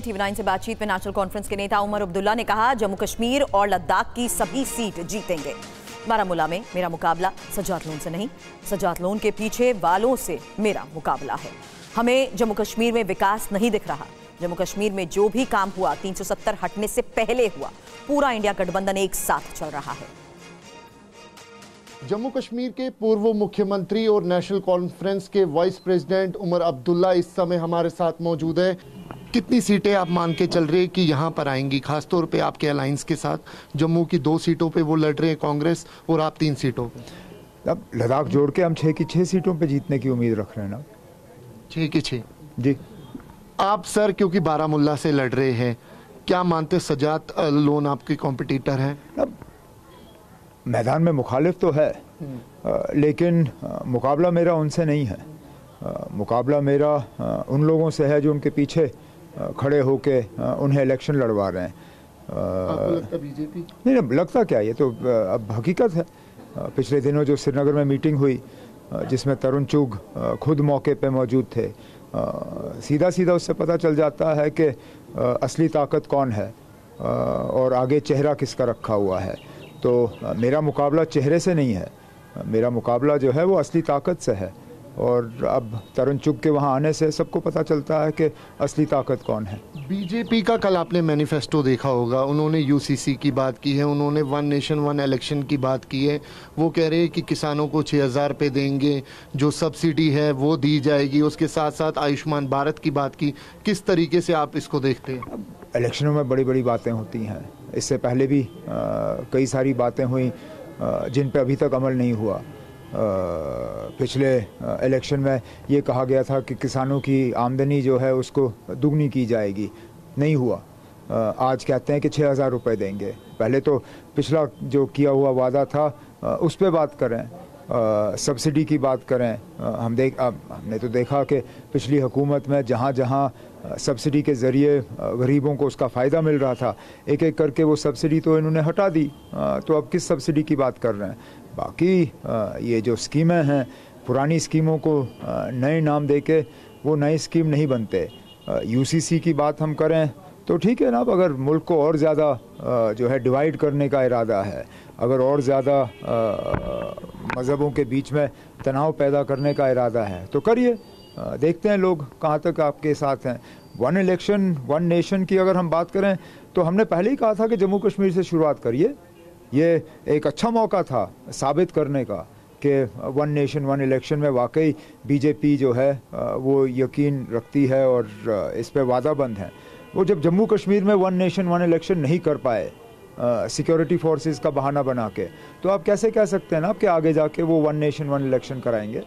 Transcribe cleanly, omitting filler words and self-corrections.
TV9 से बातचीत में नेशनल कॉन्फ्रेंस के नेता उमर अब्दुल्ला ने कहा, जम्मू कश्मीर और लद्दाख की सभी सीट जीतेंगे। बारामूला में मेरा मुकाबला सजात लोन से नहीं, सजात लोन के पीछे वालों से मेरा मुकाबला है। हमें जम्मू कश्मीर में विकास नहीं दिख रहा। जम्मू कश्मीर में जो भी काम हुआ 370 हटने से पहले हुआ। पूरा इंडिया गठबंधन एक साथ चल रहा है। जम्मू कश्मीर के पूर्व मुख्यमंत्री और नेशनल कॉन्फ्रेंस के वाइस प्रेसिडेंट उमर अब्दुल्ला इस समय हमारे साथ मौजूद है। कितनी सीटें आप मान के चल रहे हैं कि यहाँ पर आएंगी, खासतौर पे आपके अलायंस के साथ? जम्मू की 2 सीटों पे वो लड़ रहे हैं कांग्रेस, और आप 3 सीटों पे। अब लद्दाख जोड़ के हम 6 की 6 सीटों पे जीतने की उम्मीद रख रहे हैं ना। 6 की 6 जी। आप सर क्योंकि बारामूला से लड़ रहे हैं, क्या मानते सजात लोन आपके कॉम्पिटिटर हैं? अब मैदान में मुखालिफ तो है, लेकिन मुकाबला मेरा उनसे नहीं है। मुकाबला मेरा उन लोगों से है जो उनके पीछे खड़े होके उन्हें इलेक्शन लड़वा रहे हैं। आपको लगता बीजेपी? नहीं, लगता क्या, ये तो अब हकीकत है। पिछले दिनों जो श्रीनगर में मीटिंग हुई जिसमें तरुण चुग खुद मौके पे मौजूद थे, सीधा सीधा उससे पता चल जाता है कि असली ताकत कौन है और आगे चेहरा किसका रखा हुआ है। तो मेरा मुकाबला चेहरे से नहीं है, मेरा मुकाबला जो है वो असली ताकत से है। और अब तरुण चुग के वहाँ आने से सबको पता चलता है कि असली ताकत कौन है। बीजेपी का कल आपने मैनिफेस्टो देखा होगा, उन्होंने यूसीसी की बात की है, उन्होंने 1 नेशन 1 इलेक्शन की बात की है। वो कह रहे हैं कि किसानों को 6,000 रुपये देंगे, जो सब्सिडी है वो दी जाएगी, उसके साथ साथ आयुष्मान भारत की बात की। किस तरीके से आप इसको देखते हैं? इलेक्शनों में बड़ी बड़ी बातें होती हैं, इससे पहले भी कई सारी बातें हुई जिन पे अभी तक अमल नहीं हुआ। पिछले इलेक्शन में ये कहा गया था कि किसानों की आमदनी जो है उसको दुगनी की जाएगी, नहीं हुआ। आज कहते हैं कि 6,000 रुपये देंगे। पहले तो पिछला जो किया हुआ वादा था उस पर बात करें, सब्सिडी की बात करें। हमने तो देखा कि पिछली हुकूमत में जहाँ जहाँ सब्सिडी के ज़रिए गरीबों को उसका फ़ायदा मिल रहा था, एक एक करके वो सब्सिडी तो इन्होंने हटा दी। तो अब किस सब्सिडी की बात कर रहे हैं? बाकी ये जो स्कीमें हैं, पुरानी स्कीमों को नए नाम देके वो नई स्कीम नहीं बनते। यूसीसी की बात हम करें तो ठीक है ना, अगर मुल्क को और ज़्यादा जो है डिवाइड करने का इरादा है, अगर और ज़्यादा मज़हबों के बीच में तनाव पैदा करने का इरादा है तो करिए। देखते हैं लोग कहाँ तक आपके साथ हैं। 1 इलेक्शन 1 नेशन की अगर हम बात करें तो हमने पहले ही कहा था कि जम्मू कश्मीर से शुरुआत करिए। ये एक अच्छा मौका था साबित करने का कि 1 नेशन 1 इलेक्शन में वाकई बीजेपी जो है वो यकीन रखती है और इस पे वादाबंद है। वो जब जम्मू कश्मीर में 1 नेशन 1 इलेक्शन नहीं कर पाए सिक्योरिटी फोर्सेस का बहाना बना के, तो आप कैसे कह सकते हैं ना कि आगे जाके वो 1 नेशन 1 इलेक्शन कराएंगे?